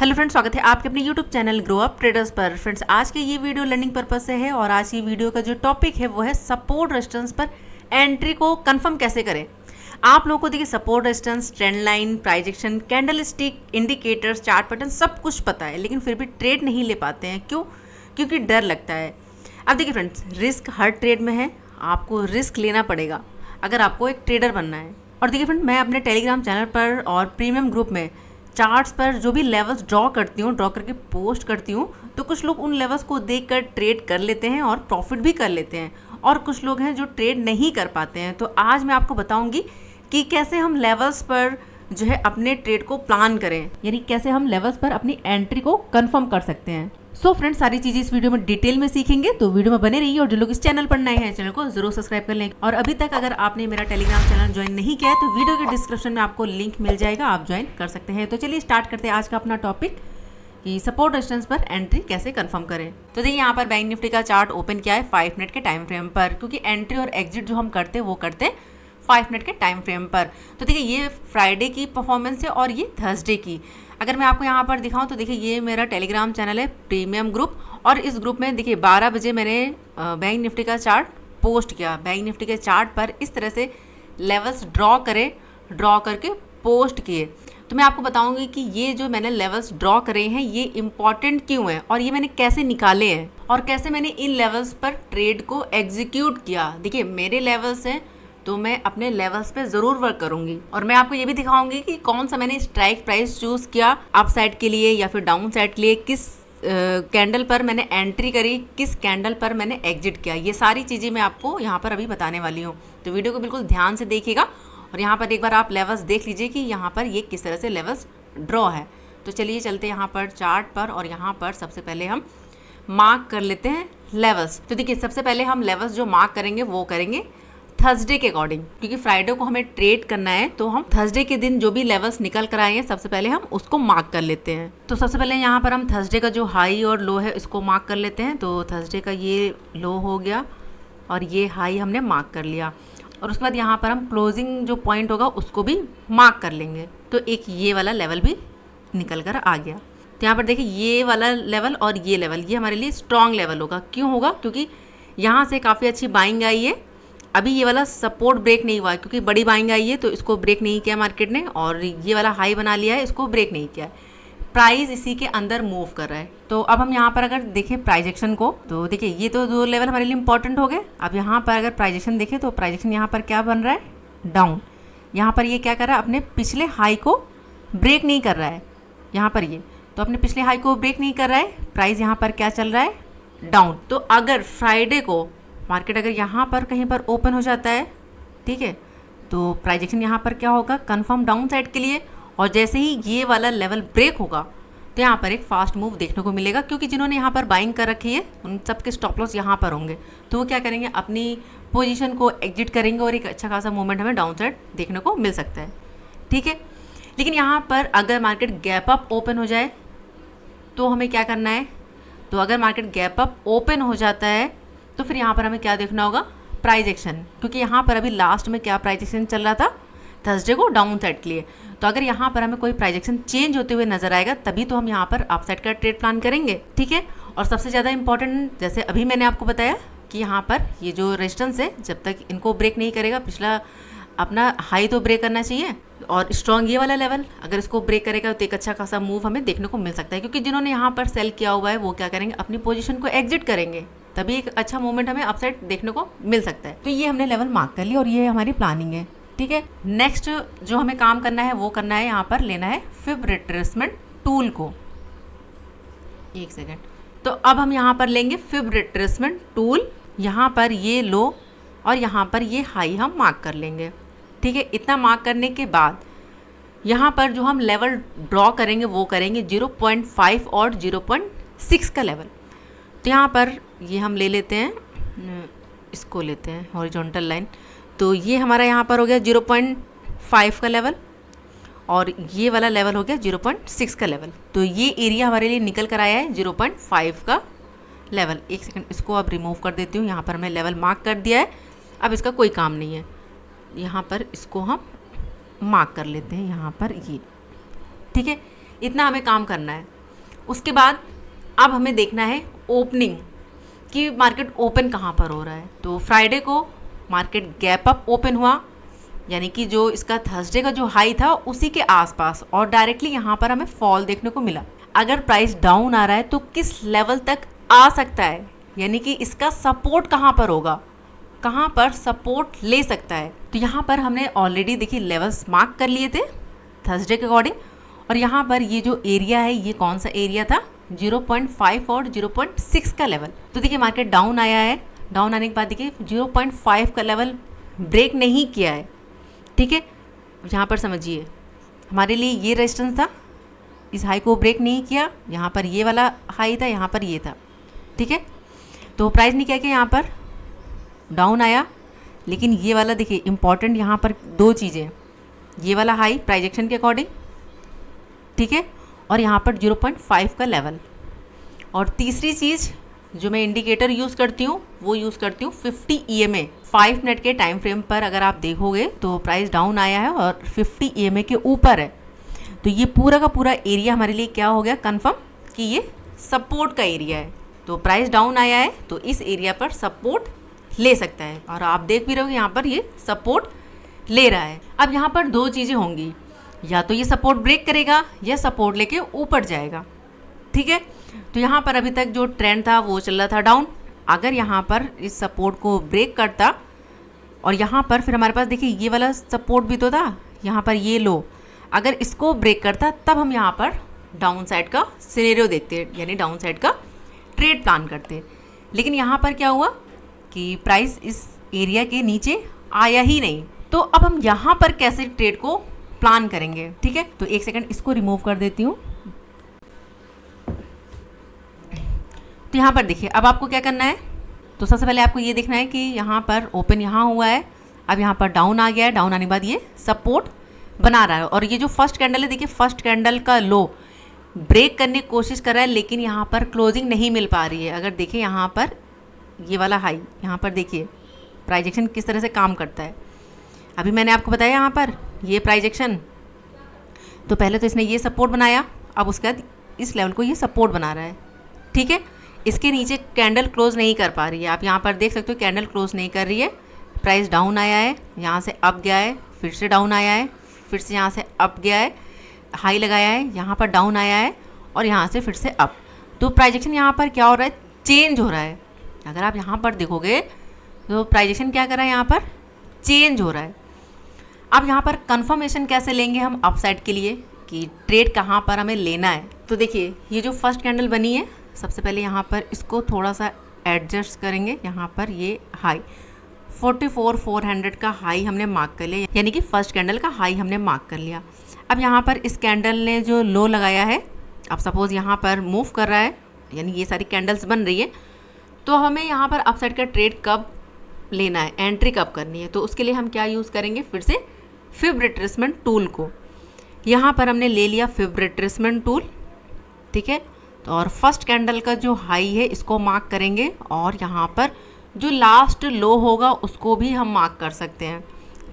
Hello friends, स्वागत है आपके अपने YouTube channel grow up traders पर। फ्रेंड्स, आज के ये वीडियो लर्निंग पर्पज से है और आज की वीडियो का जो टॉपिक है वो है सपोर्ट रेजिस्टेंस पर एंट्री को कंफर्म कैसे करें। आप लोगों को देखिए support resistance, trend line, price action, candle stick, indicators, chart pattern सब कुछ पता है, लेकिन फिर भी ट्रेड नहीं ले पाते हैं। क्यों? क्योंकि डर लगता है। अब देखिए फ्रेंड्स, रिस्क हर ट्रेड में है, आपको रिस्क लेना पड़ेगा अगर आपको एक ट्रेडर बनना है। और देखिए फ्रेंड, मैं अपने टेलीग्राम चैनल पर और प्रीमियम ग्रुप में चार्ट्स पर जो भी लेवल्स ड्रॉ करके पोस्ट करती हूँ, तो कुछ लोग उन लेवल्स को देखकर ट्रेड कर लेते हैं और प्रॉफिट भी कर लेते हैं, और कुछ लोग हैं जो ट्रेड नहीं कर पाते हैं। तो आज मैं आपको बताऊंगी कि कैसे हम लेवल्स पर जो है अपने ट्रेड को प्लान करें, यानी कैसे हम लेवल्स पर अपनी एंट्री को कंफर्म कर सकते हैं। सो फ्रेंड्स, सारी चीजें इस वीडियो में डिटेल में सीखेंगे, तो वीडियो में बने रहिए। और जो लोग इस चैनल पर नए हैं, चैनल को जरूर सब्सक्राइब कर लें। और अभी तक अगर आपने मेरा टेलीग्राम चैनल ज्वाइन नहीं किया है तो वीडियो के डिस्क्रिप्शन में आपको लिंक मिल जाएगा, आप ज्वाइन कर सकते हैं। तो चलिए स्टार्ट करते हैं आज का अपना टॉपिक कि सपोर्ट रेजिस्टेंस पर एंट्री कैसे कंफर्म करें। तो देखिए यहाँ पर बैंक निफ्टी का चार्ट ओपन किया है 5 मिनट के टाइम फ्रेम पर, क्योंकि एंट्री और एग्जिट जो हम करते हैं वो करते हैं 5 मिनट के टाइम फ्रेम पर। तो देखिए ये फ्राइडे की परफॉर्मेंस है और ये थर्सडे की। अगर मैं आपको यहाँ पर दिखाऊं तो देखिए ये मेरा टेलीग्राम चैनल है प्रीमियम ग्रुप, और इस ग्रुप में देखिए 12 बजे मैंने बैंक निफ्टी का चार्ट पोस्ट किया। बैंक निफ्टी के चार्ट पर इस तरह से लेवल्स ड्रॉ करके पोस्ट किए। तो मैं आपको बताऊंगी कि ये जो मैंने लेवल्स ड्रॉ करे हैं ये इंपॉर्टेंट क्यों हैं, और ये मैंने कैसे निकाले हैं, और कैसे मैंने इन लेवल्स पर ट्रेड को एग्जीक्यूट किया। देखिए मेरे लेवल्स हैं तो मैं अपने लेवल्स पे ज़रूर वर्क करूंगी, और मैं आपको ये भी दिखाऊंगी कि कौन सा मैंने स्ट्राइक प्राइस चूज़ किया अप साइड के लिए या फिर डाउन साइड के लिए, किस कैंडल पर मैंने एंट्री करी, किस कैंडल पर मैंने एग्जिट किया। ये सारी चीज़ें मैं आपको यहाँ पर अभी बताने वाली हूँ, तो वीडियो को बिल्कुल ध्यान से देखिएगा। और यहाँ पर एक बार आप लेवल्स देख लीजिए कि यहाँ पर ये किस तरह से लेवल्स ड्रॉ है। तो चलिए चलते हैं यहाँ पर चार्ट पर, और यहाँ पर सबसे पहले हम मार्क कर लेते हैं लेवल्स। तो देखिए सबसे पहले हम लेवल्स जो मार्क करेंगे वो करेंगे थर्सडे के अकॉर्डिंग, क्योंकि फ्राइडे को हमें ट्रेड करना है, तो हम थर्सडे के दिन जो भी लेवल्स निकल कर आए हैं सबसे पहले हम उसको मार्क कर लेते हैं। तो सबसे पहले यहाँ पर हम थर्सडे का जो हाई और लो है इसको मार्क कर लेते हैं। तो थर्सडे का ये लो हो गया और ये हाई हमने मार्क कर लिया, और उसके बाद यहाँ पर हम क्लोजिंग जो पॉइंट होगा उसको भी मार्क कर लेंगे। तो एक ये वाला लेवल भी निकल कर आ गया। तो यहाँ पर देखिए ये वाला लेवल और ये लेवल, ये हमारे लिए स्ट्रॉन्ग लेवल होगा। क्यों होगा? क्योंकि यहाँ से काफ़ी अच्छी बाइंग आई है। अभी ये वाला सपोर्ट ब्रेक नहीं हुआ है, क्योंकि बड़ी बाइंग आई है तो इसको ब्रेक नहीं किया मार्केट ने, और ये वाला हाई बना लिया है, इसको ब्रेक नहीं किया है। प्राइस इसी के अंदर मूव कर रहा है। तो अब हम यहाँ पर अगर देखें प्राइजेक्शन को, तो देखिए ये तो दो लेवल हमारे लिए इंपॉर्टेंट हो गए। अब यहाँ पर अगर प्राइजेक्शन देखें तो प्राइजेक्शन यहाँ पर क्या बन रहा है? डाउन। यहाँ पर ये क्या कर रहा है? अपने पिछले हाई को ब्रेक नहीं कर रहा है। यहाँ पर ये तो अपने पिछले हाई को ब्रेक नहीं कर रहा है। प्राइस यहाँ पर क्या चल रहा है? डाउन। तो अगर फ्राइडे को मार्केट अगर यहाँ पर कहीं पर ओपन हो जाता है, ठीक है, तो प्राइजेक्शन यहाँ पर क्या होगा? कंफर्म डाउन साइड के लिए। और जैसे ही ये वाला लेवल ब्रेक होगा तो यहाँ पर एक फास्ट मूव देखने को मिलेगा, क्योंकि जिन्होंने यहाँ पर बाइंग कर रखी है उन सबके स्टॉप लॉस यहाँ पर होंगे। तो वो क्या करेंगे? अपनी पोजीशन को एग्जिट करेंगे और एक अच्छा खासा मूवमेंट हमें डाउन साइड देखने को मिल सकता है, ठीक है। लेकिन यहाँ पर अगर मार्केट गैप अप ओपन हो जाए तो हमें क्या करना है? तो अगर मार्केट गैप अप ओपन हो जाता है तो फिर यहाँ पर हमें क्या देखना होगा? प्राइस एक्शन, क्योंकि यहाँ पर अभी लास्ट में क्या प्राइस एक्शन चल रहा था? थर्सडे को डाउन साइड के लिए। तो अगर यहाँ पर हमें कोई प्राइस एक्शन चेंज होते हुए नजर आएगा तभी तो हम यहाँ पर अप साइड का ट्रेड प्लान करेंगे, ठीक है। और सबसे ज़्यादा इंपॉर्टेंट, जैसे अभी मैंने आपको बताया कि यहाँ पर ये जो रेजिस्टेंस है जब तक इनको ब्रेक नहीं करेगा, पिछला अपना हाई तो ब्रेक करना चाहिए, और स्ट्रॉन्ग ये वाला लेवल अगर इसको ब्रेक करेगा तो एक अच्छा खासा मूव हमें देखने को मिल सकता है। क्योंकि जिन्होंने यहाँ पर सेल किया हुआ है वो क्या करेंगे? अपनी पोजीशन को एग्जिट करेंगे, तभी एक अच्छा मूवमेंट हमें अपसाइड देखने को मिल सकता है। तो ये हमने लेवल मार्क कर लिया और ये हमारी प्लानिंग है, ठीक है। नेक्स्ट जो हमें काम करना है वो करना है, यहाँ पर लेना है फिब रिट्रेसमेंट टूल को। एक सेकेंड। तो अब हम यहाँ पर लेंगे फिब रिट्रेसमेंट टूल। यहाँ पर ये लो और यहाँ पर ये हाई हम मार्क कर लेंगे, ठीक है। इतना मार्क करने के बाद यहाँ पर जो हम लेवल ड्रॉ करेंगे वो करेंगे 0.5 और 0.6 का लेवल। तो यहाँ पर ये हम ले लेते हैं, इसको लेते हैं हॉरिजॉन्टल लाइन। तो ये हमारा यहाँ पर हो गया 0.5 का लेवल, और ये वाला लेवल हो गया 0.6 का लेवल। तो ये एरिया हमारे लिए निकल कर आया है 0.5 का लेवल। एक सेकंड, इसको अब रिमूव कर देती हूँ। यहाँ पर हमने लेवल मार्क कर दिया है, अब इसका कोई काम नहीं है। यहाँ पर इसको हम मार्क कर लेते हैं, यहाँ पर ये, ठीक है। इतना हमें काम करना है। उसके बाद अब हमें देखना है ओपनिंग कि मार्केट ओपन कहाँ पर हो रहा है। तो फ्राइडे को मार्केट गैप अप ओपन हुआ, यानी कि जो इसका थर्सडे का जो हाई था उसी के आसपास, और डायरेक्टली यहाँ पर हमें फॉल देखने को मिला। अगर प्राइस डाउन आ रहा है तो किस लेवल तक आ सकता है, यानी कि इसका सपोर्ट कहाँ पर होगा, कहाँ पर सपोर्ट ले सकता है। तो यहाँ पर हमने ऑलरेडी देखिए लेवल्स मार्क कर लिए थे थर्सडे के अकॉर्डिंग, और यहाँ पर ये जो एरिया है ये कौन सा एरिया था, 0.5 और 0.6 का लेवल। तो देखिए मार्केट डाउन आया है, डाउन आने के बाद देखिए 0.5 का लेवल ब्रेक नहीं किया है, ठीक है। यहाँ पर समझिए हमारे लिए ये रेजिस्टेंस था, इस हाई को ब्रेक नहीं किया, यहाँ पर ये वाला हाई था, यहाँ पर ये था, ठीक है। तो प्राइस ने क्या किया, यहाँ पर डाउन आया, लेकिन ये वाला देखिए इंपॉर्टेंट यहाँ पर दो चीज़ें, ये वाला हाई प्राइस एक्शन के अकॉर्डिंग, ठीक है, और यहाँ पर 0.5 का लेवल। और तीसरी चीज़ जो मैं इंडिकेटर यूज़ करती हूँ वो यूज़ करती हूँ 50 EMA, 5 मिनट के टाइम फ्रेम पर अगर आप देखोगे तो प्राइस डाउन आया है और 50 EMA के ऊपर है। तो ये पूरा का पूरा एरिया हमारे लिए क्या हो गया, कंफर्म कि ये सपोर्ट का एरिया है। तो प्राइस डाउन आया है तो इस एरिया पर सपोर्ट ले सकता है, और आप देख भी रहोगे यहाँ पर ये सपोर्ट ले रहा है। अब यहाँ पर दो चीज़ें होंगी, या तो ये सपोर्ट ब्रेक करेगा या सपोर्ट लेके ऊपर जाएगा, ठीक है। तो यहाँ पर अभी तक जो ट्रेंड था वो चल रहा था डाउन। अगर यहाँ पर इस सपोर्ट को ब्रेक करता और यहाँ पर फिर हमारे पास देखिए ये वाला सपोर्ट भी तो था, यहाँ पर ये लो, अगर इसको ब्रेक करता तब हम यहाँ पर डाउन साइड का सिनेरियो देखते, यानी डाउन साइड का ट्रेड प्लान करते। लेकिन यहाँ पर क्या हुआ कि प्राइस इस एरिया के नीचे आया ही नहीं। तो अब हम यहाँ पर कैसे ट्रेड को प्लान करेंगे, ठीक है। तो एक सेकंड इसको रिमूव कर देती हूँ। तो यहाँ पर देखिए अब आपको क्या करना है, तो सबसे पहले आपको ये देखना है कि यहाँ पर ओपन यहाँ हुआ है, अब यहाँ पर डाउन आ गया है, डाउन आने के बाद ये सपोर्ट बना रहा है, और ये जो फर्स्ट कैंडल है देखिए फर्स्ट कैंडल का लो ब्रेक करने की कोशिश कर रहा है, लेकिन यहाँ पर क्लोजिंग नहीं मिल पा रही है। अगर देखिए यहाँ पर ये वाला हाई, यहाँ पर देखिए प्राइस एक्शन किस तरह से काम करता है। अभी मैंने आपको बताया यहाँ पर ये प्राइस एक्शन, तो पहले तो इसने ये सपोर्ट बनाया, अब उसके बाद इस लेवल को ये सपोर्ट बना रहा है, ठीक है। इसके नीचे कैंडल क्लोज नहीं कर पा रही है, आप यहाँ पर देख सकते हो कैंडल क्लोज नहीं कर रही है। प्राइस डाउन आया है, यहाँ से अप गया है, फिर से डाउन आया है, फिर से यहाँ से अप गया है, हाई लगाया है, यहाँ पर डाउन आया है, और यहाँ से फिर से अप। तो प्राइस एक्शन यहाँ पर क्या हो रहा है, चेंज हो रहा है। अगर आप यहाँ पर देखोगे तो प्राइस एक्शन क्या कर रहा है, यहाँ पर चेंज हो रहा है। अब यहाँ पर कंफर्मेशन कैसे लेंगे हम अपसाइड के लिए कि ट्रेड कहाँ पर हमें लेना है। तो देखिए ये जो फर्स्ट कैंडल बनी है, सबसे पहले यहाँ पर इसको थोड़ा सा एडजस्ट करेंगे। यहाँ पर ये हाई 44,400 का हाई हमने मार्क कर लिया, यानी कि फर्स्ट कैंडल का हाई हमने मार्क कर लिया। अब यहाँ पर इस कैंडल ने जो लो लगाया है, अब सपोज़ यहाँ पर मूव कर रहा है, यानी ये सारी कैंडल्स बन रही है, तो हमें यहाँ पर अपसाइड का ट्रेड कब लेना है, एंट्री कब करनी है। तो उसके लिए हम क्या यूज़ करेंगे, फिर से फिब रिट्रेसमेंट टूल को। यहाँ पर हमने ले लिया फिब रिट्रेसमेंट टूल, ठीक है। तो और फर्स्ट कैंडल का जो हाई है इसको मार्क करेंगे, और यहाँ पर जो लास्ट लो होगा उसको भी हम मार्क कर सकते हैं,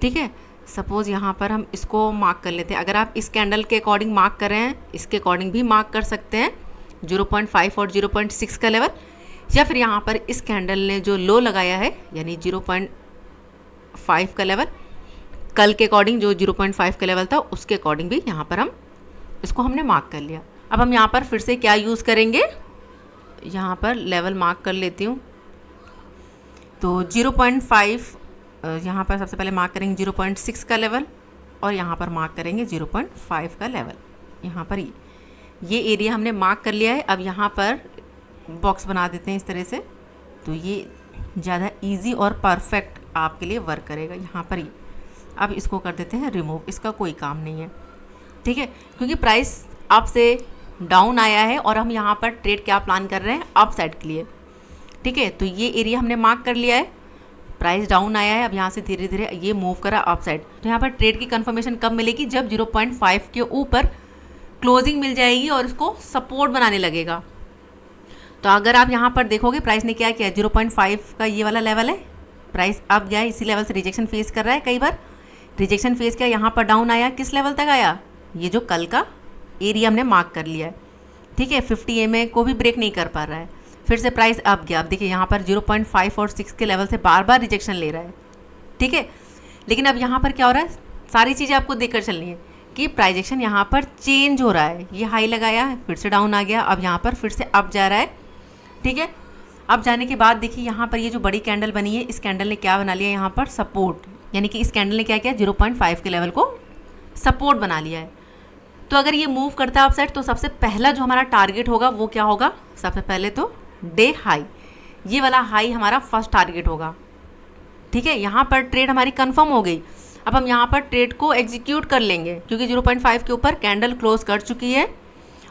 ठीक है। सपोज़ यहाँ पर हम इसको मार्क कर लेते हैं। अगर आप इस कैंडल के अकॉर्डिंग मार्क कर रहे हैं, इसके अकॉर्डिंग भी मार्क कर सकते हैं 0.5 और 0.6 का लेवल, या फिर यहाँ पर इस कैंडल ने जो लो लगाया है यानी 0.5 का लेवल, कल के अकॉर्डिंग जो 0.5 का लेवल था उसके अकॉर्डिंग भी यहाँ पर हम इसको हमने मार्क कर लिया। अब हम यहाँ पर फिर से क्या यूज़ करेंगे, यहाँ पर लेवल मार्क कर लेती हूँ। तो 0.5 यहाँ पर सबसे पहले मार्क करेंगे 0.6 का लेवल, और यहाँ पर मार्क करेंगे 0.5 का लेवल। यहाँ पर ये एरिया हमने मार्क कर लिया है। अब यहाँ पर बॉक्स बना देते हैं इस तरह से, तो ये ज़्यादा इजी और परफेक्ट आपके लिए वर्क करेगा। यहाँ पर ये अब इसको कर देते हैं रिमूव, इसका कोई काम नहीं है, ठीक है, क्योंकि प्राइस अप से डाउन आया है और हम यहाँ पर ट्रेड क्या प्लान कर रहे हैं, अप साइड के लिए, ठीक है। तो ये एरिया हमने मार्क कर लिया है, प्राइस डाउन आया है, अब यहाँ से धीरे धीरे ये मूव करा अप साइड। तो यहाँ पर ट्रेड की कंफर्मेशन कब मिलेगी, जब 0.5 के ऊपर क्लोजिंग मिल जाएगी और इसको सपोर्ट बनाने लगेगा। तो अगर आप यहाँ पर देखोगे प्राइस ने क्या किया, 0.5 का ये वाला लेवल है, प्राइस अब गया, इसी लेवल से रिजेक्शन फेस कर रहा है, कई बार रिजेक्शन फेस किया, यहाँ पर डाउन आया, किस लेवल तक आया, ये जो कल का एरिया हमने मार्क कर लिया है, ठीक है। 50 EMA को भी ब्रेक नहीं कर पा रहा है, फिर से प्राइस अप गया। अब देखिए यहाँ पर 0.5 और 6 के लेवल से बार बार रिजेक्शन ले रहा है, ठीक है। लेकिन अब यहाँ पर क्या हो रहा है, सारी चीज़ें आपको देखकर चलनी है कि प्राइजेक्शन यहाँ पर चेंज हो रहा है। ये हाई लगाया, फिर से डाउन आ गया, अब यहाँ पर फिर से अप जा रहा है, ठीक है। अब जाने के बाद देखिए यहाँ पर ये जो बड़ी कैंडल बनी है, इस कैंडल ने क्या बना लिया यहाँ पर सपोर्ट, यानी कि इस कैंडल ने क्या किया 0.5 के लेवल को सपोर्ट बना लिया है। तो अगर ये मूव करता है अपसाइड तो सबसे पहला जो हमारा टारगेट होगा वो क्या होगा, सबसे पहले तो डे हाई, ये वाला हाई हमारा फर्स्ट टारगेट होगा, ठीक है। यहाँ पर ट्रेड हमारी कंफर्म हो गई। अब हम यहाँ पर ट्रेड को एग्जीक्यूट कर लेंगे क्योंकि 0.5 के ऊपर कैंडल क्लोज कर चुकी है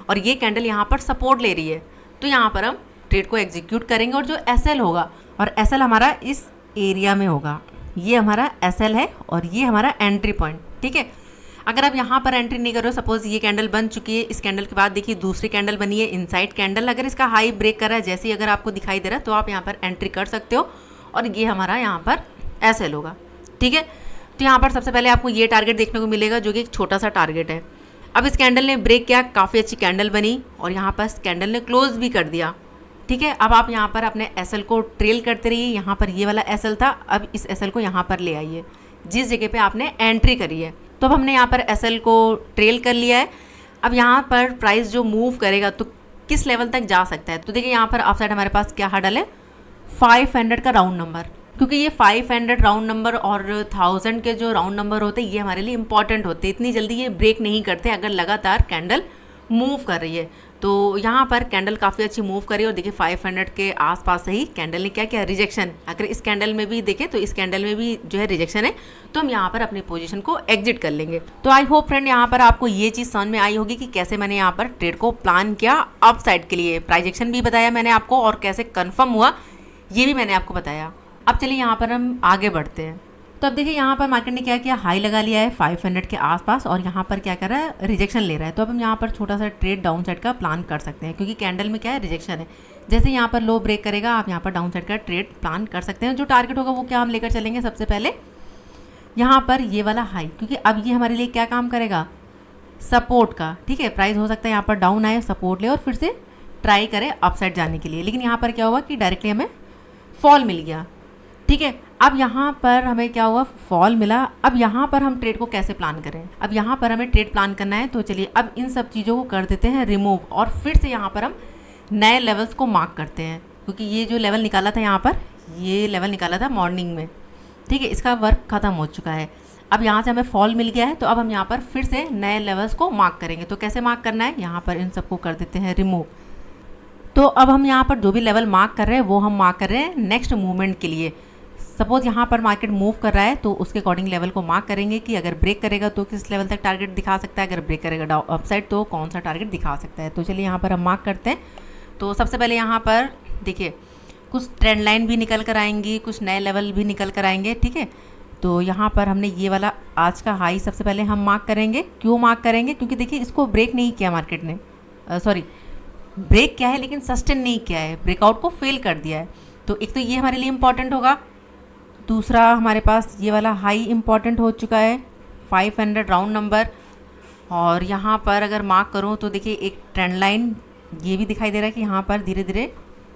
और ये कैंडल यहाँ पर सपोर्ट ले रही है, तो यहाँ पर हम ट्रेड को एग्जीक्यूट करेंगे और जो SL होगा, और SL हमारा इस एरिया में होगा, ये हमारा SL है और ये हमारा एंट्री पॉइंट, ठीक है। अगर आप यहाँ पर एंट्री नहीं कर रहे हो, सपोज ये कैंडल बन चुकी है, इस कैंडल के बाद देखिए दूसरी कैंडल बनी है इनसाइड कैंडल, अगर इसका हाई ब्रेक कर रहा है जैसे ही अगर आपको दिखाई दे रहा है तो आप यहाँ पर एंट्री कर सकते हो और ये हमारा यहाँ पर SL होगा, ठीक है। तो यहाँ पर सबसे पहले आपको ये टारगेट देखने को मिलेगा जो कि एक छोटा सा टारगेट है। अब इस कैंडल ने ब्रेक किया, काफ़ी अच्छी कैंडल बनी और यहाँ पर कैंडल ने क्लोज भी कर दिया, ठीक है। अब आप यहाँ पर अपने SL को ट्रेल करते रहिए, यहाँ पर ये वाला SL था, अब इस SL को यहाँ पर ले आइए जिस जगह पे आपने एंट्री करी है। तो अब हमने यहाँ पर SL को ट्रेल कर लिया है। अब यहाँ पर प्राइस जो मूव करेगा तो किस लेवल तक जा सकता है, तो देखिए यहाँ पर अपसाइड हमारे पास क्या हर्डल है, 500 का राउंड नंबर, क्योंकि ये 500 राउंड नंबर और 1000 के जो राउंड नंबर होते हैं ये हमारे लिए इंपॉर्टेंट होते हैं। इतनी जल्दी ये ब्रेक नहीं करते अगर लगातार कैंडल मूव कर रही है। तो यहाँ पर कैंडल काफ़ी अच्छी मूव करी और देखिए 500 के आसपास से ही कैंडल ने क्या किया, रिजेक्शन। अगर इस कैंडल में भी देखें तो इस कैंडल में भी जो है रिजेक्शन है, तो हम यहाँ पर अपनी पोजीशन को एग्जिट कर लेंगे। तो आई होप फ्रेंड यहाँ पर आपको ये चीज़ समझ में आई होगी कि कैसे मैंने यहाँ पर ट्रेड को प्लान किया। अप साइड के लिए प्राइजेक्शन भी बताया मैंने आपको और कैसे कन्फर्म हुआ ये भी मैंने आपको बताया। अब चलिए यहाँ पर हम आगे बढ़ते हैं। तो अब देखिए यहाँ पर मार्केट ने क्या किया, हाई लगा लिया है 500 के आसपास और यहाँ पर क्या कर रहा है, रिजेक्शन ले रहा है। तो अब हम यहाँ पर छोटा सा ट्रेड डाउन साइड का प्लान कर सकते हैं क्योंकि कैंडल में क्या है, रिजेक्शन है। जैसे यहाँ पर लो ब्रेक करेगा आप यहाँ पर डाउन साइड का ट्रेड प्लान कर सकते हैं। जो टारगेट होगा वो क्या हम लेकर चलेंगे, सबसे पहले यहाँ पर ये वाला हाई, क्योंकि अब ये हमारे लिए क्या काम करेगा, सपोर्ट का, ठीक है। प्राइस हो सकता है यहाँ पर डाउन आए, सपोर्ट ले और फिर से ट्राई करें अपसाइड जाने के लिए, लेकिन यहाँ पर क्या हुआ कि डायरेक्टली हमें फॉल मिल गया, ठीक है। अब यहाँ पर हमें क्या हुआ, फॉल मिला। अब यहाँ पर हम ट्रेड को कैसे प्लान करें, अब यहाँ पर हमें ट्रेड प्लान करना है। तो चलिए अब इन सब चीज़ों को कर देते हैं रिमूव और फिर से यहाँ पर हम नए लेवल्स को मार्क करते हैं, क्योंकि ये जो लेवल निकाला था यहाँ पर, ये लेवल निकाला था मॉर्निंग में, ठीक है, इसका वर्क ख़त्म हो चुका है। अब यहाँ से हमें फॉल मिल गया है, तो अब हम यहाँ पर फिर से नए लेवल्स को मार्क करेंगे। तो कैसे मार्क करना है, यहाँ पर इन सबको कर देते हैं रिमूव। तो अब हम यहाँ पर जो भी लेवल मार्क कर रहे हैं वो हम मार्क कर रहे हैं नेक्स्ट मूवमेंट के लिए। सपोज यहाँ पर मार्केट मूव कर रहा है तो उसके अकॉर्डिंग लेवल को मार्क करेंगे कि अगर ब्रेक करेगा तो किस लेवल तक टारगेट दिखा सकता है, अगर ब्रेक करेगा डाउन अपसाइड तो कौन सा टारगेट दिखा सकता है। तो चलिए यहाँ पर हम मार्क करते हैं। तो सबसे पहले यहाँ पर देखिए कुछ ट्रेंड लाइन भी निकल कर आएंगी, कुछ नए लेवल भी निकल कर आएंगे, ठीक है। तो यहाँ पर हमने ये वाला आज का हाई सबसे पहले हम मार्क करेंगे। क्यों मार्क करेंगे, क्योंकि देखिए इसको ब्रेक नहीं किया मार्केट ने, सॉरी ब्रेक किया है लेकिन सस्टेन नहीं किया है, ब्रेकआउट को फेल कर दिया है। तो एक तो ये हमारे लिए इम्पॉर्टेंट होगा, दूसरा हमारे पास ये वाला हाई इम्पॉर्टेंट हो चुका है 500 राउंड नंबर। और यहाँ पर अगर मार्क करूँ तो देखिए एक ट्रेंड लाइन ये भी दिखाई दे रहा है कि यहाँ पर धीरे धीरे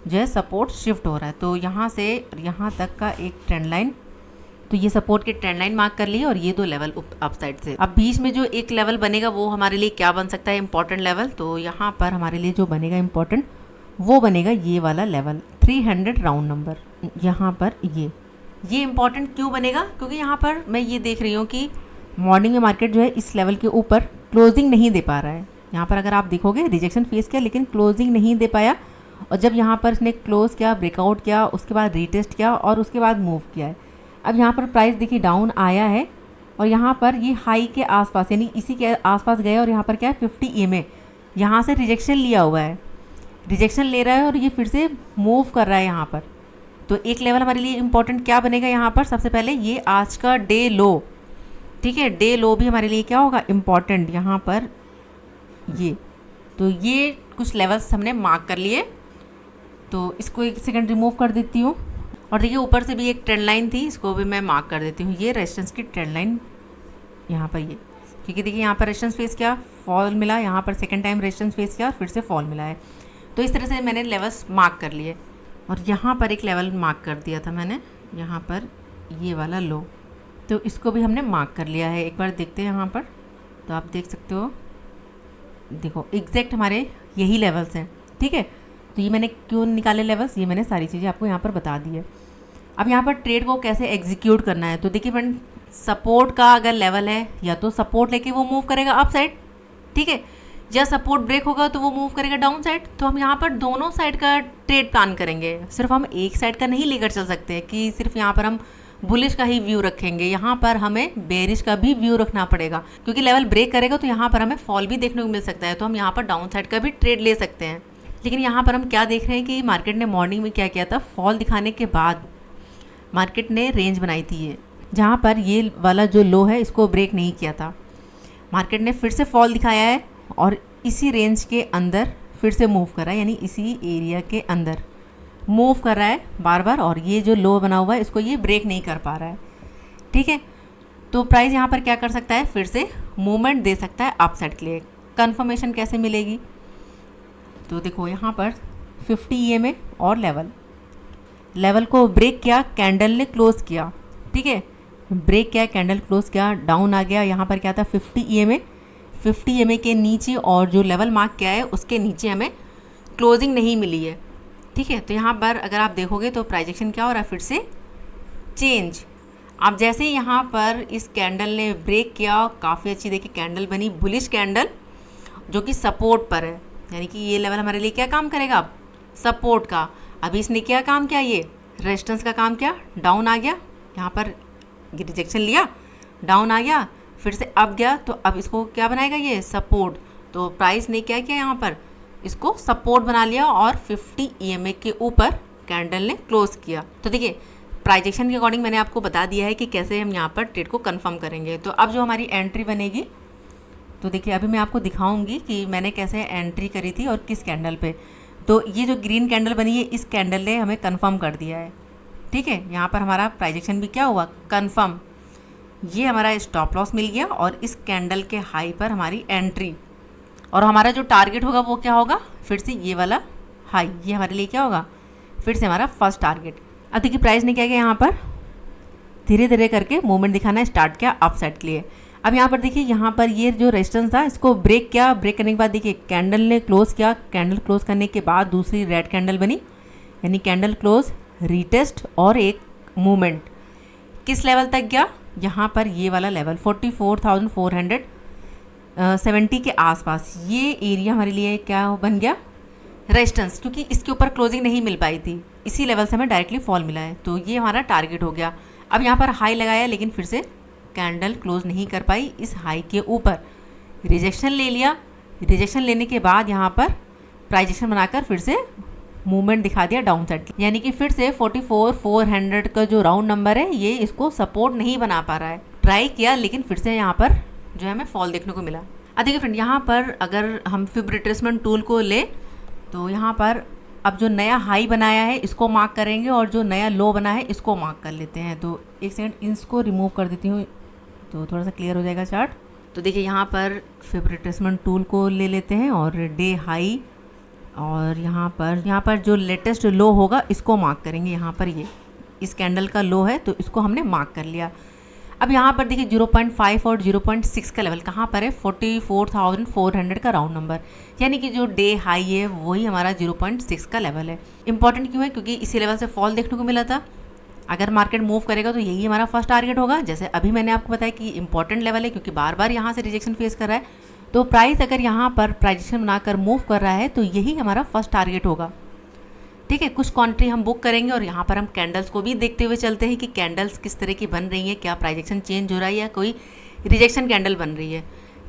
जो है सपोर्ट शिफ्ट हो रहा है। तो यहाँ से यहाँ तक का एक ट्रेंड लाइन, तो ये सपोर्ट की ट्रेंड लाइन मार्क कर ली और ये दो लेवल अप साइड से। अब बीच में जो एक लेवल बनेगा वो हमारे लिए क्या बन सकता है, इंपॉर्टेंट लेवल। तो यहाँ पर हमारे लिए जो बनेगा इंपॉर्टेंट वो बनेगा ये वाला लेवल 300 राउंड नंबर। यहाँ पर ये इंपॉर्टेंट क्यों बनेगा, क्योंकि यहाँ पर मैं ये देख रही हूँ कि मॉर्निंग में मार्केट जो है इस लेवल के ऊपर क्लोजिंग नहीं दे पा रहा है। यहाँ पर अगर आप देखोगे रिजेक्शन फेस किया लेकिन क्लोजिंग नहीं दे पाया, और जब यहाँ पर इसने क्लोज किया, ब्रेकआउट किया, उसके बाद रीटेस्ट किया और उसके बाद मूव किया है। अब यहाँ पर प्राइस देखिए डाउन आया है और यहाँ पर ये हाई के आसपास यानी इसी के आसपास गया और यहाँ पर क्या है 50 EMA यहाँ से रिजेक्शन लिया हुआ है, रिजेक्शन ले रहा है और ये फिर से मूव कर रहा है यहाँ पर। तो एक लेवल हमारे लिए इंपॉर्टेंट क्या बनेगा यहाँ पर, सबसे पहले ये आज का डे लो, ठीक है, डे लो भी हमारे लिए क्या होगा इम्पॉर्टेंट यहाँ पर ये। तो ये कुछ लेवल्स हमने मार्क कर लिए, तो इसको एक सेकंड रिमूव कर देती हूँ। और देखिए ऊपर से भी एक ट्रेंड लाइन थी, इसको भी मैं मार्क कर देती हूँ। ये रेजिस्टेंस की ट्रेंड लाइन यहाँ पर क्योंकि देखिए यहाँ पर रेजिस्टेंस फेस किया, फॉल मिला, यहाँ पर सेकेंड टाइम रेजिस्टेंस फेस किया और फिर से फॉल मिला है। तो इस तरह से मैंने लेवल्स मार्क कर लिए और यहाँ पर एक लेवल मार्क कर दिया था मैंने, यहाँ पर ये वाला लो, तो इसको भी हमने मार्क कर लिया है। एक बार देखते हैं यहाँ पर, तो आप देख सकते हो, देखो एग्जैक्ट हमारे यही लेवल्स हैं, ठीक है। तो ये मैंने क्यों निकाले लेवल्स, ये मैंने सारी चीज़ें आपको यहाँ पर बता दी है। अब यहाँ पर ट्रेड को कैसे एग्जीक्यूट करना है, तो देखिए फ्रेंड, सपोर्ट का अगर लेवल है या तो सपोर्ट लेके वो मूव करेगा अप साइड, ठीक है, या सपोर्ट ब्रेक होगा तो वो मूव करेगा डाउन साइड। तो हम यहाँ पर दोनों साइड का ट्रेड प्लान करेंगे, सिर्फ हम एक साइड का नहीं लेकर चल सकते कि सिर्फ यहाँ पर हम बुलिश का ही व्यू रखेंगे, यहाँ पर हमें बेरिश का भी व्यू रखना पड़ेगा, क्योंकि लेवल ब्रेक करेगा तो यहाँ पर हमें फॉल भी देखने को मिल सकता है। तो हम यहाँ पर डाउन साइड का भी ट्रेड ले सकते हैं। लेकिन यहाँ पर हम क्या देख रहे हैं कि मार्केट ने मॉर्निंग में क्या किया था, फॉल दिखाने के बाद मार्केट ने रेंज बनाई थी ये, जहाँ पर ये वाला जो लो है इसको ब्रेक नहीं किया था। मार्केट ने फिर से फॉल दिखाया है और इसी रेंज के अंदर फिर से मूव कर रहा है, यानी इसी एरिया के अंदर मूव कर रहा है बार बार, और ये जो लो बना हुआ है इसको ये ब्रेक नहीं कर पा रहा है, ठीक है। तो प्राइस यहाँ पर क्या कर सकता है, फिर से मूवमेंट दे सकता है अप साइड के लिए। कंफर्मेशन कैसे मिलेगी, तो देखो यहाँ पर 50 EMA और लेवल को ब्रेक किया, कैंडल ने क्लोज किया, ठीक है, ब्रेक किया, कैंडल क्लोज किया, डाउन आ गया। यहाँ पर क्या था, 50 EMA के नीचे और जो लेवल मार्क किया है उसके नीचे हमें क्लोजिंग नहीं मिली है, ठीक है। तो यहाँ पर अगर आप देखोगे तो प्राइजेक्शन क्या हो रहा है, फिर से चेंज। आप जैसे ही यहाँ पर इस कैंडल ने ब्रेक किया, काफ़ी अच्छी देखिए कैंडल बनी, बुलिश कैंडल जो कि सपोर्ट पर है, यानी कि ये लेवल हमारे लिए क्या काम करेगा, अब सपोर्ट का। अभी इसने क्या काम किया, ये रेजिस्टेंस का काम किया, डाउन आ गया, यहाँ पर रिजेक्शन लिया, डाउन आ गया, फिर से अप गया, तो अब इसको क्या बनाएगा, ये सपोर्ट। तो प्राइस ने क्या किया, यहाँ पर इसको सपोर्ट बना लिया और 50 EMA के ऊपर कैंडल ने क्लोज किया। तो देखिए प्राइजेक्शन के अकॉर्डिंग मैंने आपको बता दिया है कि कैसे हम यहाँ पर ट्रेड को कंफर्म करेंगे। तो अब जो हमारी एंट्री बनेगी, तो देखिए अभी मैं आपको दिखाऊंगी कि मैंने कैसे एंट्री करी थी और किस कैंडल पे। तो ये जो ग्रीन कैंडल बनी है, इस कैंडल ने हमें कंफर्म कर दिया है, ठीक है। यहाँ पर हमारा प्राइजेक्शन भी क्या हुआ, कंफर्म। ये हमारा स्टॉप लॉस मिल गया और इस कैंडल के हाई पर हमारी एंट्री, और हमारा जो टारगेट होगा वो क्या होगा, फिर से ये वाला हाई, ये हमारे लिए क्या होगा, फिर से हमारा फर्स्ट टारगेट। अब देखिए प्राइस ने क्या किया, यहाँ पर धीरे धीरे करके मूवमेंट दिखाना स्टार्ट किया अप साइड के लिए। अब यहाँ पर देखिए, यहाँ पर ये जो रेजिस्टेंस था इसको ब्रेक किया, ब्रेक करने के बाद देखिए कैंडल ने क्लोज किया, कैंडल क्लोज करने के बाद दूसरी रेड कैंडल बनी, यानी कैंडल क्लोज, रीटेस्ट और एक मूवमेंट। किस लेवल तक गया, यहाँ पर ये वाला लेवल 44,470 के आसपास, ये एरिया हमारे लिए क्या बन गया, रेजिस्टेंस, क्योंकि इसके ऊपर क्लोजिंग नहीं मिल पाई थी, इसी लेवल से हमें डायरेक्टली फॉल मिला है, तो ये हमारा टारगेट हो गया। अब यहाँ पर हाई लगाया, लेकिन फिर से कैंडल क्लोज नहीं कर पाई इस हाई के ऊपर, रिजेक्शन ले लिया, रिजेक्शन लेने के बाद यहाँ पर प्राइजेक्शन बनाकर फिर से मूवमेंट दिखा दिया डाउन साइड, यानी कि फिर से 44,400 का जो राउंड नंबर है ये इसको सपोर्ट नहीं बना पा रहा है। ट्राई किया लेकिन फिर से यहाँ पर जो है हमें फॉल देखने को मिला। अब देखिए फ्रेंड, यहाँ पर अगर हम फिब रिट्रेसमेंट टूल को ले तो यहाँ पर अब जो नया हाई बनाया है इसको मार्क करेंगे और जो नया लो बना है इसको मार्क कर लेते हैं। तो एक सेकंड इसको रिमूव कर देती हूँ तो थोड़ा सा क्लियर हो जाएगा चार्ट। तो देखिए यहाँ पर फिब रिट्रेसमेंट टूल को ले लेते हैं और डे हाई, और यहाँ पर जो लेटेस्ट लो होगा इसको मार्क करेंगे। यहाँ पर ये इस कैंडल का लो है तो इसको हमने मार्क कर लिया। अब यहाँ पर देखिए 0.5 और 0.6 का लेवल कहाँ पर है, 44,400 का राउंड नंबर, यानी कि जो डे हाई है वही हमारा 0.6 का लेवल है। इंपॉर्टेंट क्यों है, क्योंकि इसी लेवल से फॉल देखने को मिला था। अगर मार्केट मूव करेगा तो यही हमारा फर्स्ट टारगेट होगा। जैसे अभी मैंने आपको बताया कि इंपॉर्टेंट लेवल है क्योंकि बार बार यहाँ से रिजेक्शन फेस कर रहा है, तो प्राइस अगर यहाँ पर प्राइजेक्शन बनाकर मूव कर रहा है तो यही हमारा फर्स्ट टारगेट होगा। ठीक है, कुछ क्वांटिटी हम बुक करेंगे और यहाँ पर हम कैंडल्स को भी देखते हुए चलते हैं कि कैंडल्स किस तरह की बन रही है, क्या प्राइजेक्शन चेंज हो रहा है या कोई रिजेक्शन कैंडल बन रही है,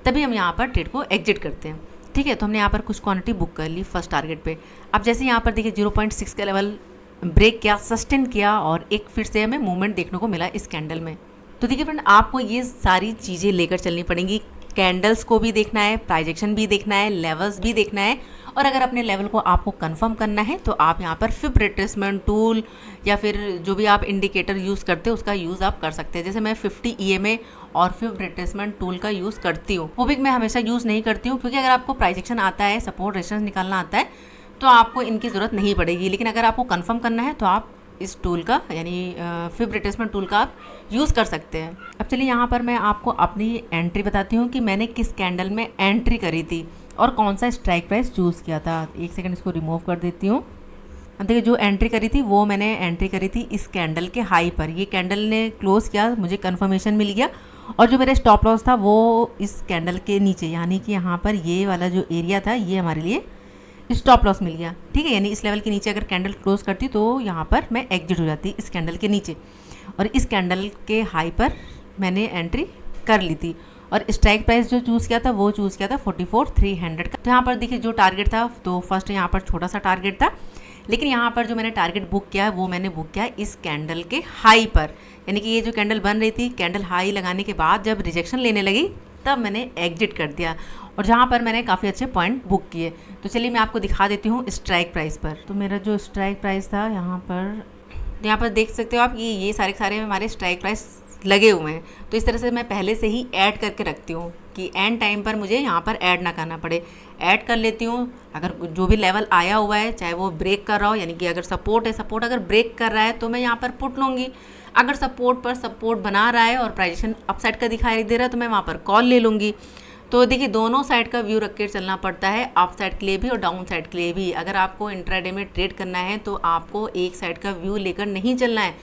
तभी हम यहाँ पर ट्रेड को एग्जिट करते हैं। ठीक है, तो हमने यहाँ पर कुछ क्वांटिटी बुक कर ली फर्स्ट टारगेट पे। अब जैसे यहाँ पर देखिए 0.6 का लेवल ब्रेक किया, सस्टेन किया और एक फिर से हमें मूवमेंट देखने को मिला इस कैंडल में। तो देखिए फ्रेंड, आपको ये सारी चीज़ें लेकर चलनी पड़ेंगी। कैंडल्स को भी देखना है, प्राइजेक्शन भी देखना है, लेवल्स भी देखना है, और अगर अपने लेवल को आपको कंफर्म करना है तो आप यहाँ पर फिब रिट्रेसमेंट टूल या फिर जो भी आप इंडिकेटर यूज़ करते हैं उसका यूज़ आप कर सकते हैं। जैसे मैं 50 EMA और फिर रिट्रेसमेंट टूल का यूज़ करती हूँ। वो भी मैं हमेशा यूज़ नहीं करती हूँ, क्योंकि अगर आपको प्राइस एक्शन आता है, सपोर्ट रेजिस्टेंस निकालना आता है, तो आपको इनकी ज़रूरत नहीं पड़ेगी। लेकिन अगर आपको कंफर्म करना है तो आप इस टूल का यानी फिब रिट्रेसमेंट टूल का आप यूज़ कर सकते हैं। अब चलिए यहाँ पर मैं आपको अपनी एंट्री बताती हूँ कि मैंने किस कैंडल में एंट्री करी थी और कौन सा स्ट्राइक प्राइस चूज़ किया था। एक सेकंड इसको रिमूव कर देती हूँ। अब देखिए जो एंट्री करी थी वो मैंने एंट्री करी थी इस कैंडल के हाई पर। ये कैंडल ने क्लोज किया, मुझे कंफर्मेशन मिल गया, और जो मेरा स्टॉप लॉस था वो इस कैंडल के नीचे, यानी कि यहाँ पर ये वाला जो एरिया था ये हमारे लिए स्टॉप लॉस मिल गया। ठीक है, यानी इस लेवल के नीचे अगर कैंडल क्लोज करती तो यहाँ पर मैं एग्जिट हो जाती इस कैंडल के नीचे, और इस कैंडल के हाई पर मैंने एंट्री कर ली थी। और स्ट्राइक प्राइस जो चूज़ किया था वो चूज़ किया था 44,300 का। तो यहाँ पर देखिए जो टारगेट था, तो फर्स्ट यहाँ पर छोटा सा टारगेट था, लेकिन यहाँ पर जो मैंने टारगेट बुक किया है वो मैंने बुक किया इस कैंडल के हाई पर। यानी कि ये जो कैंडल बन रही थी, कैंडल हाई लगाने के बाद जब रिजेक्शन लेने लगी तब मैंने एग्जिट कर दिया, और जहाँ पर मैंने काफ़ी अच्छे पॉइंट बुक किए। तो चलिए मैं आपको दिखा देती हूँ स्ट्राइक प्राइस पर। तो मेरा जो स्ट्राइक प्राइस था यहाँ पर देख सकते हो आप, ये सारे हमारे स्ट्राइक प्राइस लगे हुए हैं। तो इस तरह से मैं पहले से ही ऐड करके रखती हूँ कि एंड टाइम पर मुझे यहाँ पर ऐड ना करना पड़े। ऐड कर लेती हूँ। अगर जो भी लेवल आया हुआ है, चाहे वो ब्रेक कर रहा हो, यानी कि अगर सपोर्ट है, सपोर्ट अगर ब्रेक कर रहा है तो मैं यहाँ पर पुट लूँगी। अगर सपोर्ट पर सपोर्ट बना रहा है और प्राइजेशन अपसाइड का दिखाई दे रहा है तो मैं वहाँ पर कॉल ले लूँगी। तो देखिए दोनों साइड का व्यू रख के चलना पड़ता है, अप साइड के लिए भी और डाउन साइड के लिए भी। अगर आपको इंट्राडे में ट्रेड करना है तो आपको एक साइड का व्यू लेकर नहीं चलना है,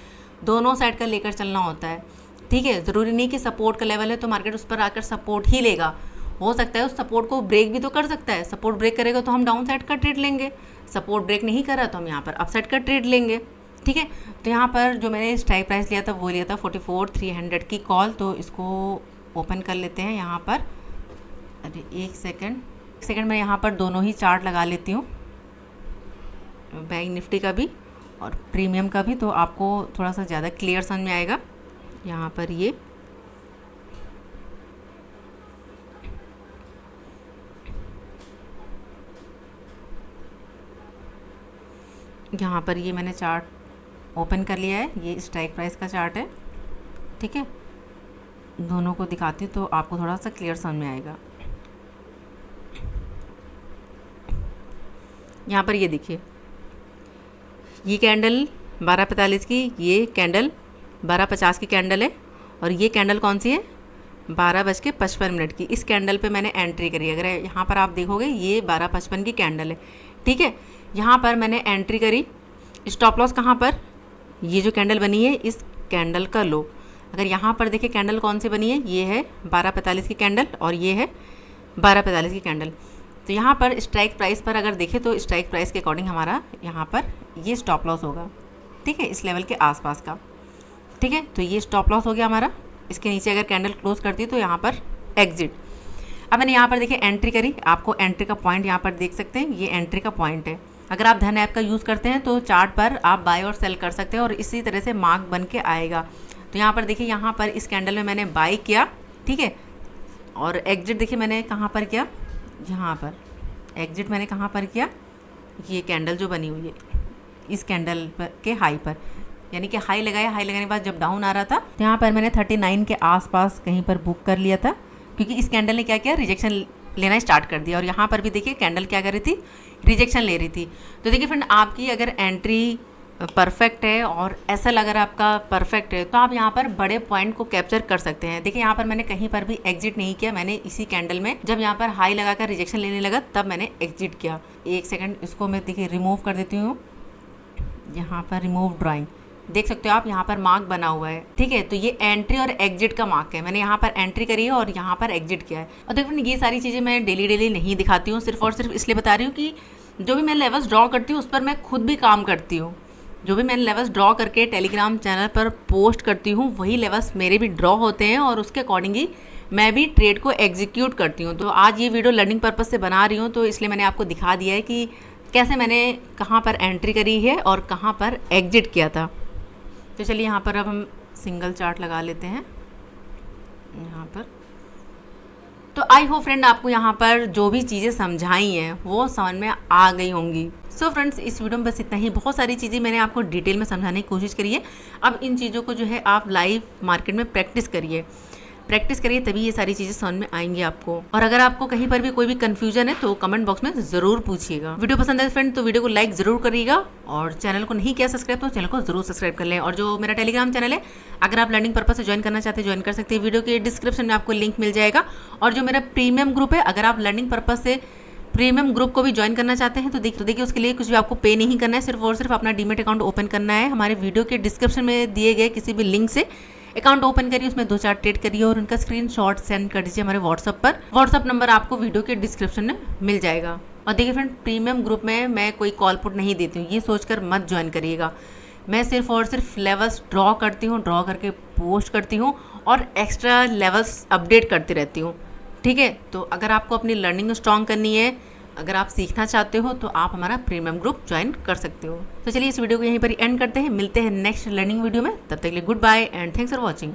दोनों साइड का लेकर चलना होता है। ठीक है, ज़रूरी नहीं कि सपोर्ट का लेवल है तो मार्केट उस पर आकर सपोर्ट ही लेगा। हो सकता है उस सपोर्ट को ब्रेक भी तो कर सकता है। सपोर्ट ब्रेक करेगा तो हम डाउन साइड का ट्रेड लेंगे, सपोर्ट ब्रेक नहीं कर रहा तो हम यहाँ पर अप साइड का ट्रेड लेंगे। ठीक है, तो यहाँ पर जो मैंने स्ट्राइक प्राइस लिया था वो लिया था 44,300 की कॉल। तो इसको ओपन कर लेते हैं यहाँ पर। अरे एक सेकंड मैं यहाँ पर दोनों ही चार्ट लगा लेती हूँ, बैंक निफ्टी का भी और प्रीमियम का भी, तो आपको थोड़ा सा ज़्यादा क्लियर समझ में आएगा। यहाँ पर ये मैंने चार्ट ओपन कर लिया है। ये स्ट्राइक प्राइस का चार्ट है। ठीक है, दोनों को दिखाती हूँ तो आपको थोड़ा सा क्लियर समझ में आएगा। यहाँ पर ये देखिए, ये कैंडल 12:45 की, ये कैंडल 12:50 की कैंडल है, और ये कैंडल कौन सी है 12:55 की। इस कैंडल पे मैंने एंट्री करी। अगर यहाँ पर आप देखोगे ये 12:55 की कैंडल है। ठीक है, यहाँ पर मैंने एंट्री करी। स्टॉप लॉस कहाँ पर, ये जो कैंडल बनी है इस कैंडल का लो। अगर यहाँ पर देखिए कैंडल कौन सी बनी है, ये है 12:45 की कैंडल और ये है 12:45 की कैंडल। तो यहाँ पर स्ट्राइक प्राइस पर अगर देखें तो स्ट्राइक प्राइस के अकॉर्डिंग हमारा यहाँ पर ये स्टॉप लॉस होगा। ठीक है, इस लेवल के आसपास का। ठीक है, तो ये स्टॉप लॉस हो गया हमारा। इसके नीचे अगर कैंडल क्लोज करती है तो यहाँ पर एग्जिट। अब मैंने यहाँ पर देखिए एंट्री करी, आपको एंट्री का पॉइंट यहाँ पर देख सकते हैं, ये एंट्री का पॉइंट है। अगर आप धन ऐप का यूज़ करते हैं तो चार्ट पर आप बाय और सेल कर सकते हैं और इसी तरह से मार्क बन के आएगा। तो यहाँ पर देखिए, यहाँ पर इस कैंडल में मैंने बाई किया। ठीक है, और एग्जिट देखिए मैंने कहाँ पर किया, यहाँ पर एग्जिट मैंने कहाँ पर किया, ये कैंडल जो बनी हुई है इस कैंडल पर के हाई पर, यानी कि हाई लगाया। हाई लगाने के बाद जब डाउन आ रहा था तो यहाँ पर मैंने 39 के आसपास कहीं पर बुक कर लिया था, क्योंकि इस कैंडल ने क्या किया, रिजेक्शन लेना स्टार्ट कर दिया। और यहाँ पर भी देखिए कैंडल क्या कर रही थी, रिजेक्शन ले रही थी। तो देखिए फ्रेंड, आपकी अगर एंट्री परफेक्ट है और एसएल अगर आपका परफेक्ट है तो आप यहाँ पर बड़े पॉइंट को कैप्चर कर सकते हैं। देखिए यहाँ पर मैंने कहीं पर भी एग्जिट नहीं किया, मैंने इसी कैंडल में जब यहाँ पर हाई लगाकर रिजेक्शन लेने लगा तब मैंने एग्जिट किया। एक सेकंड, इसको मैं देखिए रिमूव कर देती हूँ। यहाँ पर रिमूव ड्राइंग देख सकते हो आप, यहाँ पर मार्क बना हुआ है। ठीक है, तो ये एंट्री और एग्जिट का मार्क है। मैंने यहाँ पर एंट्री करी है और यहाँ पर एग्जिट किया है। और देखो ये सारी चीज़ें मैं डेली नहीं दिखाती हूँ, सिर्फ और सिर्फ इसलिए बता रही हूँ कि जो भी मैं लेवल्स ड्रॉ करती हूँ उस पर मैं खुद भी काम करती हूँ। जो भी मैंने लेवल्स ड्रॉ करके टेलीग्राम चैनल पर पोस्ट करती हूँ वही लेवल्स मेरे भी ड्रॉ होते हैं और उसके अकॉर्डिंग ही मैं भी ट्रेड को एग्जीक्यूट करती हूँ। तो आज ये वीडियो लर्निंग पर्पज़ से बना रही हूँ, तो इसलिए मैंने आपको दिखा दिया है कि कैसे मैंने कहाँ पर एंट्री करी है और कहाँ पर एग्जिट किया था। तो चलिए यहाँ पर अब हम सिंगल चार्ट लगा लेते हैं यहाँ पर। तो आई होप फ्रेंड आपको यहाँ पर जो भी चीज़ें समझाई हैं वो समझ में आ गई होंगी। सो फ्रेंड्स, इस वीडियो में बस इतना ही। बहुत सारी चीज़ें मैंने आपको डिटेल में समझाने की कोशिश करी है। अब इन चीज़ों को जो है आप लाइव मार्केट में प्रैक्टिस करिए। प्रैक्टिस करिए, तभी ये सारी चीजें समझ में आएंगी आपको। और अगर आपको कहीं पर भी कोई भी कंफ्यूजन है तो कमेंट बॉक्स में जरूर पूछिएगा। वीडियो पसंद है फ्रेंड तो वीडियो को लाइक जरूर करिएगा, और चैनल को नहीं किया सब्सक्राइब तो चैनल को जरूर सब्सक्राइब कर लें। और जो मेरा टेलीग्राम चैनल है, अगर आप लर्निंग पर्पस से ज्वाइन करना चाहते हैं ज्वाइन कर सकते हैं, वीडियो के डिस्क्रिप्शन में आपको लिंक मिल जाएगा। और जो मेरा प्रीमियम ग्रुप है, अगर आप लर्निंग पर्पस से प्रीमियम ग्रुप को भी ज्वाइन करना चाहते हैं तो देखिए उसके लिए कुछ भी आपको पे नहीं करना है, सिर्फ और सिर्फ अपना डीमेट अकाउंट ओपन करना है। हमारे वीडियो के डिस्क्रिप्शन में दिए गए किसी भी लिंक से अकाउंट ओपन करिए, उसमें 2-4 ट्रेड करिए और उनका स्क्रीनशॉट सेंड कर दीजिए हमारे व्हाट्सएप पर। व्हाट्सएप नंबर आपको वीडियो के डिस्क्रिप्शन में मिल जाएगा। और देखिए फ्रेंड, प्रीमियम ग्रुप में मैं कोई कॉल पुट नहीं देती हूँ, ये सोचकर मत ज्वाइन करिएगा। मैं सिर्फ और सिर्फ लेवल्स ड्रॉ करती हूँ, ड्रॉ करके पोस्ट करती हूँ और एक्स्ट्रा लेवल्स अपडेट करती रहती हूँ। ठीक है, तो अगर आपको अपनी लर्निंग स्ट्रॉन्ग करनी है, अगर आप सीखना चाहते हो तो आप हमारा प्रीमियम ग्रुप ज्वाइन कर सकते हो। तो चलिए इस वीडियो को यहीं पर एंड करते हैं, मिलते हैं नेक्स्ट लर्निंग वीडियो में। तब तक के लिए goodbye and thanks for watching.